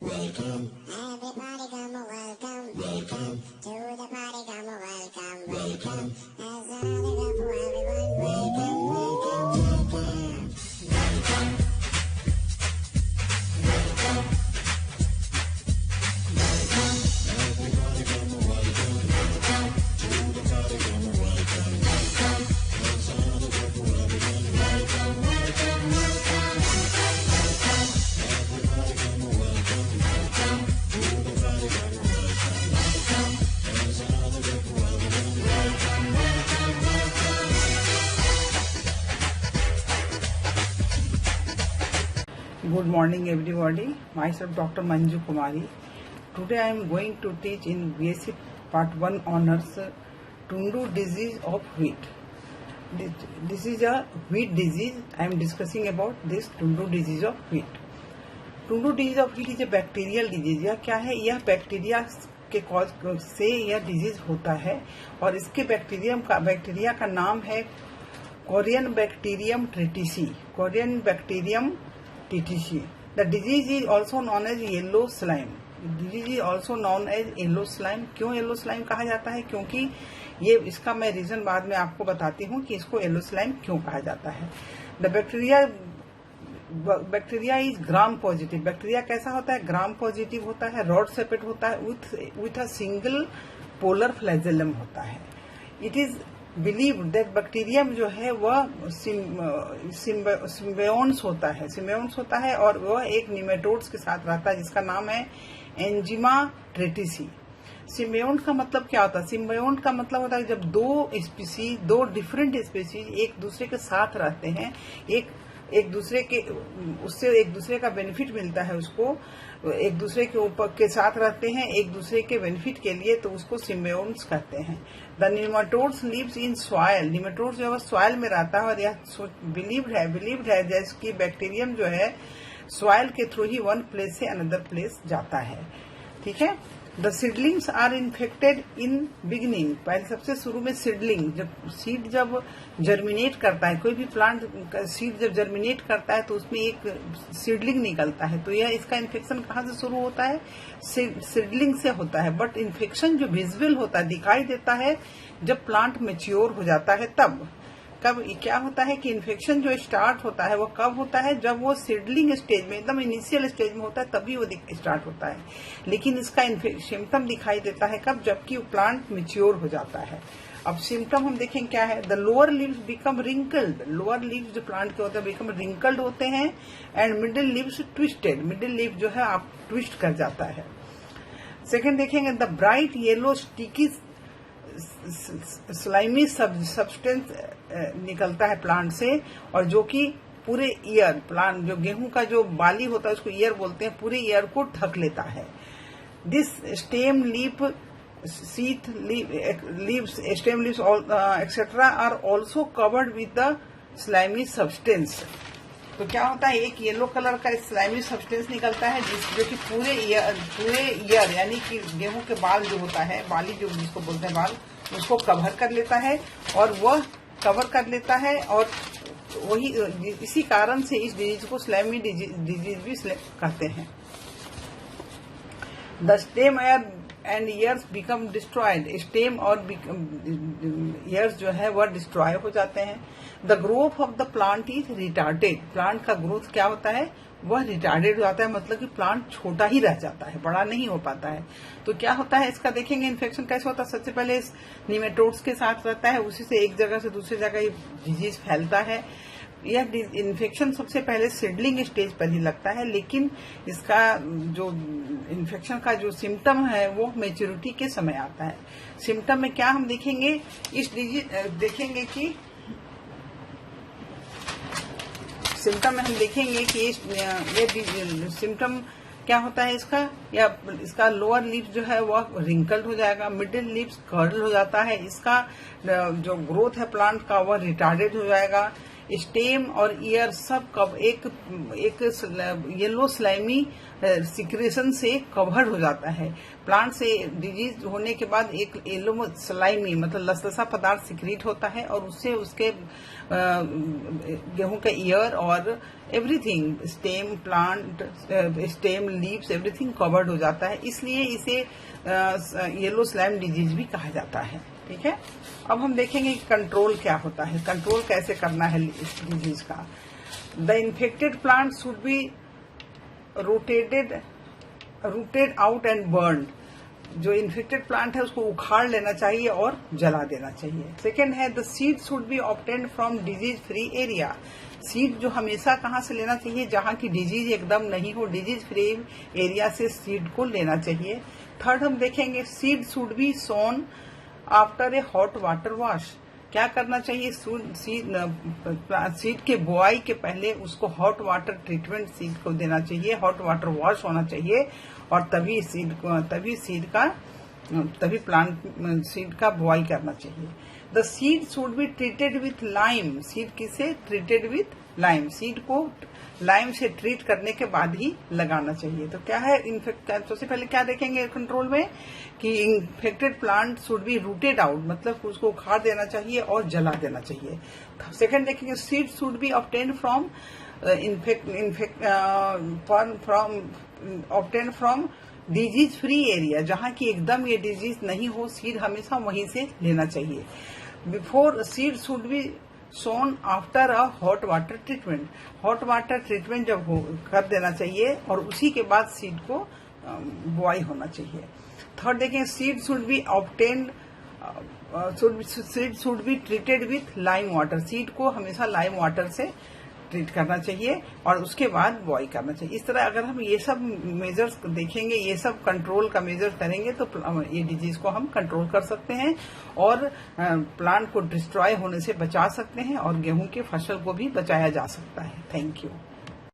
Welcome, everybody come a welcome, welcome to the party come a welcome, welcome. There's another cup for everyone, welcome, welcome, welcome. Welcome, welcome, welcome. Everybody come a welcome, welcome to the party come a welcome, welcome. There's another cup for everyone, welcome, welcome, welcome, welcome. Everybody come a welcome. Good morning everybody, myself Dr. Manju Kumari. Today I am going to teach in BSc Part 1 Honours Tundu disease of wheat. This is a wheat disease. I am discussing about this Tundu disease of wheat. Tundu disease of wheat is a bacterial disease. यह क्या है? यह bacteria के cause से यह disease होता है और इसके बैक्टीरिया का नाम है Korean bacterium ट्रिटिसी. Korean bacterium TTC. The disease is also known as yellow slime. Disease is also known as yellow slime. क्यों yellow slime कहा जाता है? क्योंकि ये इसका मैं रीजन बाद में आपको बताती हूँ कि इसको yellow slime क्यों कहा जाता है. The bacteria is gram positive. Bacteria कैसा होता है? ग्राम पॉजिटिव होता है, रॉड सेपेट होता है, with a single polar flagellum होता है. It is believe that bacterium जो है वह सिम्बायोन्स होता है और वह एक निमेटोड्स के साथ रहता है जिसका नाम है एंजिमा ट्रिटिसी. सिम्बायोन्ट का मतलब क्या होता है? सिम्बायोन्ट का मतलब होता है जब दो डिफरेंट स्पीसीज एक दूसरे के साथ रहते हैं, एक दूसरे का बेनिफिट मिलता है, उसको एक दूसरे के ऊपर के साथ रहते हैं एक दूसरे के बेनिफिट के लिए, तो उसको सिम्बायोन्ट्स कहते हैं. The nematodes lives in soil. Nematodes जो है सॉइल में रहता है और यह बिलीव्ड है जैसे कि बैक्टीरियम जो है सॉइल के थ्रू ही वन प्लेस से अनदर प्लेस जाता है. ठीक है. The seedlings are infected in beginning. पहले सबसे शुरू में सीडलिंग, जब सीड जब जर्मिनेट करता है, कोई भी प्लांट सीड जब जर्मिनेट करता है तो उसमें एक सीडलिंग निकलता है. तो यह इसका इन्फेक्शन कहाँ से शुरू होता है? सीडलिंग से होता है. बट इन्फेक्शन जो विजुअल होता है, दिखाई देता है जब प्लांट मैच्योर हो जाता है. तब कब क्या होता है कि इन्फेक्शन जो स्टार्ट होता है वो कब होता है? जब वो सीडलिंग स्टेज में, एकदम इनिशियल स्टेज में होता है, तभी वो स्टार्ट होता है. लेकिन इसका सिम्टम दिखाई देता है कब? जबकि वो प्लांट मैच्योर हो जाता है. अब सिम्टम हम देखें क्या है. The lower leaves become wrinkled. Lower leaves जो प्लांट के होते हैं बिकम रिंकल्ड होते हैं and middle leaves twisted. Middle leave जो है आप ट्विस्ट कर जाता है. सेकेंड देखेंगे the bright yellow sticky slimy substance निकलता है प्लांट से और जो कि पूरे ईयर, प्लांट जो गेहूं का जो बाली होता है उसको ईयर बोलते हैं, पूरे ईयर को ढक लेता है. This stem leaf sheath leaves etcetera are also covered with the slimy substance. तो क्या होता है? एक येलो कलर का स्लाइमी सब्सटेंस निकलता है जो कि पूरे ईयर यानी कि गेहूं के बाल जो होता है, बाली जो जिसको बोलते हैं बाल, उसको कवर कर लेता है और वह कवर कर लेता है और वही इसी कारण से इस डिजीज को स्लाइमी डिजीज भी कहते हैं. The stem and years become destroyed. Stem और ईयर्स जो है वह डिस्ट्रॉय हो जाते हैं. The growth of the plant is retarded. Plant का ग्रोथ क्या होता है? वह रिटार्डेड हो जाता है, मतलब कि प्लांट छोटा ही रह जाता है, बड़ा नहीं हो पाता है. तो क्या होता है इसका देखेंगे इन्फेक्शन कैसे होता है. सबसे पहले इस निमेटोड्स के साथ रहता है, उसी से एक जगह से दूसरी जगह ये डिजीज फैलता है. यह इन्फेक्शन सबसे पहले सीडलिंग स्टेज पर ही लगता है, लेकिन इसका जो इन्फेक्शन का जो सिम्टम है वो मैच्योरिटी के समय आता है. सिम्टम में क्या हम देखेंगे? इस डिजीज देखेंगे कि सिम्टम में हम देखेंगे कि ये सिम्टम क्या होता है इसका लोअर लिप्स जो है वह रिंकल्ड हो जाएगा, मिडिल लिप्स कर्ल हो जाता है, इसका जो ग्रोथ है प्लांट का वह रिटार्डेड हो जाएगा, स्टेम और ईयर सब कब एक येलो स्लाइमी सिक्रेशन से कवर्ड हो जाता है। प्लांट से डिजीज होने के बाद एक येलो स्लाइमी मतलब लसलसा पदार्थ सिक्रीट होता है और उससे उसके गेहूं का ईयर और everything stem plant stem leaves everything covered हो जाता है, इसलिए इसे येलो स्लाइम डिजीज भी कहा जाता है। ठीक है, अब हम देखेंगे कि कंट्रोल क्या होता है, कंट्रोल कैसे करना है इस डिजीज का। The infected plant should be rooted out and burn. जो इन्फेक्टेड प्लांट है उसको उखाड़ लेना चाहिए और जला देना चाहिए। सेकेंड है the seed should be obtained from disease free area. Seed जो हमेशा कहाँ से लेना चाहिए, जहाँ की डिजीज एकदम नहीं हो, डिजीज फ्री एरिया से सीड को लेना चाहिए। थर्ड हम देखेंगे seed should be soon after a hot water wash. क्या करना चाहिए, सीड के बोआई के पहले उसको हॉट वाटर ट्रीटमेंट सीड को देना चाहिए, हॉट वाटर वॉश होना चाहिए और तभी प्लांट सीड का बोआई करना चाहिए। The seed should be treated with lime. Seed किसे ट्रीटेड विथ लाइम, सीड को लाइम से ट्रीट करने के बाद ही लगाना चाहिए। तो क्या है सबसे पहले क्या देखेंगे कंट्रोल में कि infected plant should be rooted out, मतलब उसको उखाड़ देना चाहिए और जला देना चाहिए। सेकंड देखेंगे seed should be obtained from from disease free area. जहां की एकदम ये डिजीज नहीं हो, सीड हमेशा वहीं से लेना चाहिए। Before seed should be soon after a hot water treatment. Hot water treatment जब कर देना चाहिए और उसी के बाद सीड को बुआई होना चाहिए। थर्ड देखें seed should be obtained seed should be treated with lime water. Seed को हमेशा लाइम वाटर से ट्रीट करना चाहिए और उसके बाद बॉय करना चाहिए। इस तरह अगर हम ये सब मेजर्स देखेंगे, ये सब कंट्रोल का मेजर करेंगे तो ये डिजीज को हम कंट्रोल कर सकते हैं और प्लांट को डिस्ट्रॉय होने से बचा सकते हैं और गेहूं की फसल को भी बचाया जा सकता है। Thank you.